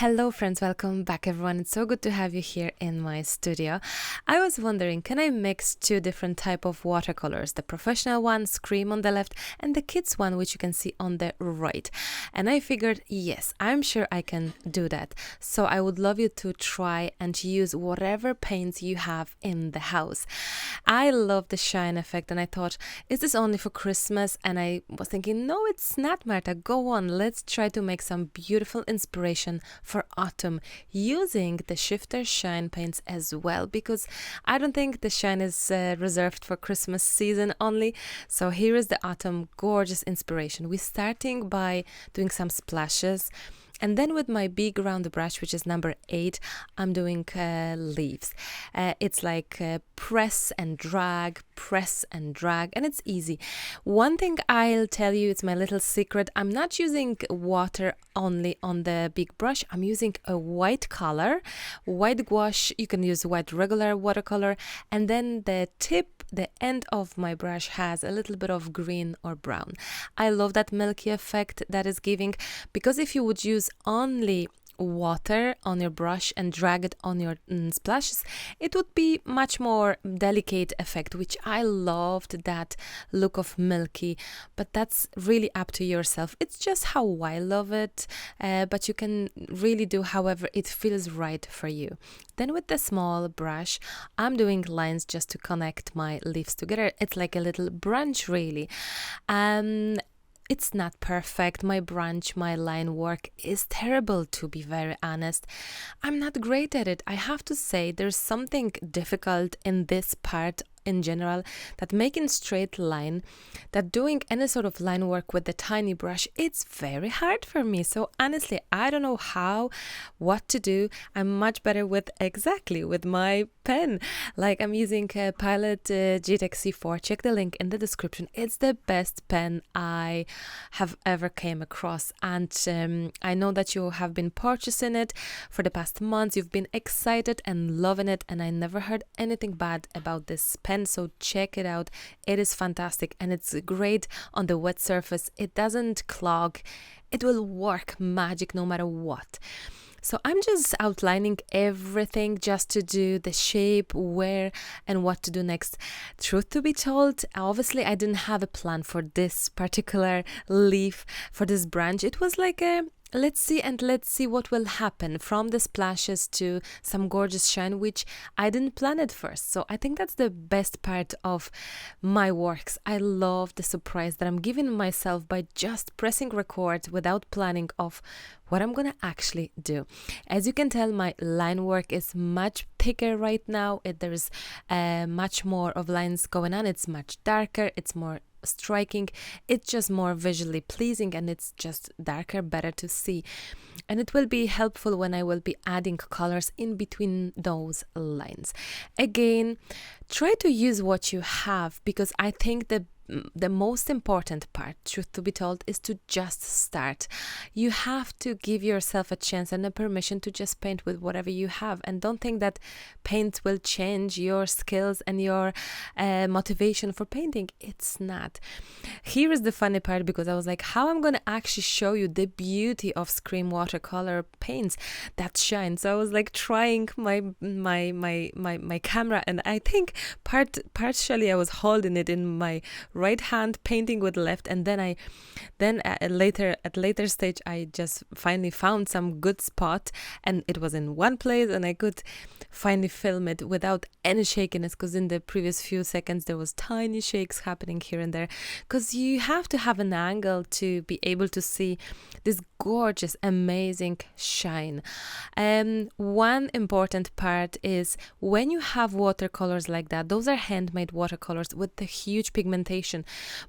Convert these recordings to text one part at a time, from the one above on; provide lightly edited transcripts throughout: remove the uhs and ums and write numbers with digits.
Hello, friends. Welcome back, everyone. It's so good to have you here in my studio. I was wondering, can I mix two different type of watercolors? The professional one, Scream on the left, and the kids one, which you can see on the right. And I figured, yes, I'm sure I can do that. So I would love you to try and use whatever paints you have in the house. I love the shine effect, and I thought, is this only for Christmas? And I was thinking, no, it's not, Marta. Go on. Let's try to make some beautiful inspiration for autumn using the Shifter Shine paints as well, because I don't think the shine is reserved for Christmas season only. So here is the autumn gorgeous inspiration. We're starting by doing some splashes. And then with my big round brush, which is number 8, I'm doing leaves. It's like press and drag, and it's easy. One thing I'll tell you, it's my little secret. I'm not using water only on the big brush. I'm using a white color, white gouache. You can use white regular watercolor. And then the end of my brush has a little bit of green or brown. I love that milky effect that is giving, because if you would use only water on your brush and drag it on your splashes, it would be much more delicate effect, which I loved that look of milky, but that's really up to yourself. It's just how I love it, but you can really do however it feels right for you. Then with the small brush, I'm doing lines just to connect my leaves together. It's like a little branch, really. It's not perfect. My branch, my line work is terrible, to be very honest. I'm not great at it. I have to say there's something difficult in this part in general, that making straight line, that doing any sort of line work with the tiny brush, it's very hard for me. So honestly, I don't know what to do. I'm much better with my pen. Like I'm using a Pilot GTEC C4. Check the link in the description. It's the best pen I have ever came across. And I know that you have been purchasing it for the past months. You've been excited and loving it. And I never heard anything bad about this pen. So check it out. It is fantastic and it's great on the wet surface. It doesn't clog. It will work magic no matter what. So I'm just outlining everything just to do the shape, where and what to do next. Truth to be told, obviously I didn't have a plan for this particular leaf, for this branch. It was like a let's see what will happen, from the splashes to some gorgeous shine, which I didn't plan at first. So I think that's the best part of my works. I love the surprise that I'm giving myself by just pressing record without planning of what I'm gonna actually do. As you can tell, my line work is much thicker right now. There's much more of lines going on. It's much darker. It's more striking. It's just more visually pleasing, and it's just darker, better to see. And it will be helpful when I will be adding colors in between those lines. Again, try to use what you have, because I think the most important part, truth to be told, is to just start. You have to give yourself a chance and a permission to just paint with whatever you have, and don't think that paint will change your skills and your motivation for painting. It's not. Here is the funny part, because I was like, how I'm gonna actually show you the beauty of Scream watercolor paints that shine. So I was like trying my camera, and I think partially I was holding it in my right hand, painting with left, and then at later stage I just finally found some good spot, and it was in one place, and I could finally film it without any shakiness, because in the previous few seconds there was tiny shakes happening here and there, because you have to have an angle to be able to see this gorgeous, amazing shine. One important part is when you have watercolors like that, those are handmade watercolors with the huge pigmentation,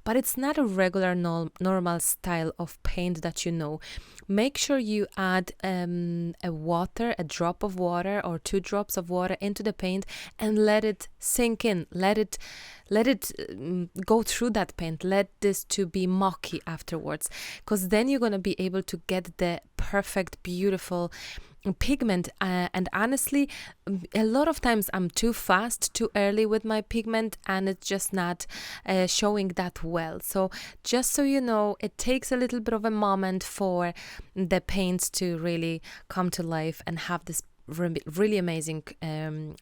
but it's not a regular normal style of paint that you know. Make sure you add a drop of water or 2 drops of water into the paint and let it sink in. Let it go through that paint. Let this to be mucky afterwards, because then you're going to be able to get the perfect, beautiful pigment. And honestly, a lot of times I'm too fast, too early with my pigment, and it's just not showing that well. So just so you know, it takes a little bit of a moment for the paints to really come to life and have this really amazing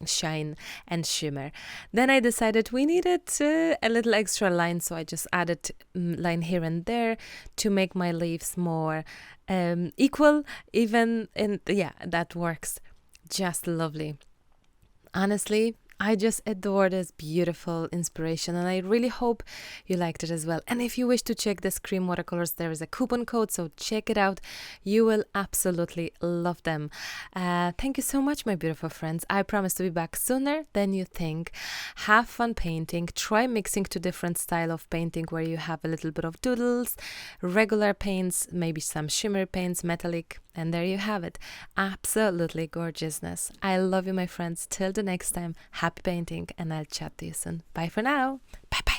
shine and shimmer. Then I decided we needed a little extra line, so I just added line here and there to make my leaves more equal, even, and yeah, that works just lovely. Honestly, I just adore this beautiful inspiration, and I really hope you liked it as well. And if you wish to check the Scream watercolors, there is a coupon code, so check it out. You will absolutely love them. Thank you so much, my beautiful friends. I promise to be back sooner than you think. Have fun painting. Try mixing to different style of painting where you have a little bit of doodles, regular paints, maybe some shimmer paints, metallic, and there you have it. Absolutely gorgeousness. I love you, my friends. Till the next time, happy painting, and I'll chat to you soon. Bye for now. Bye bye.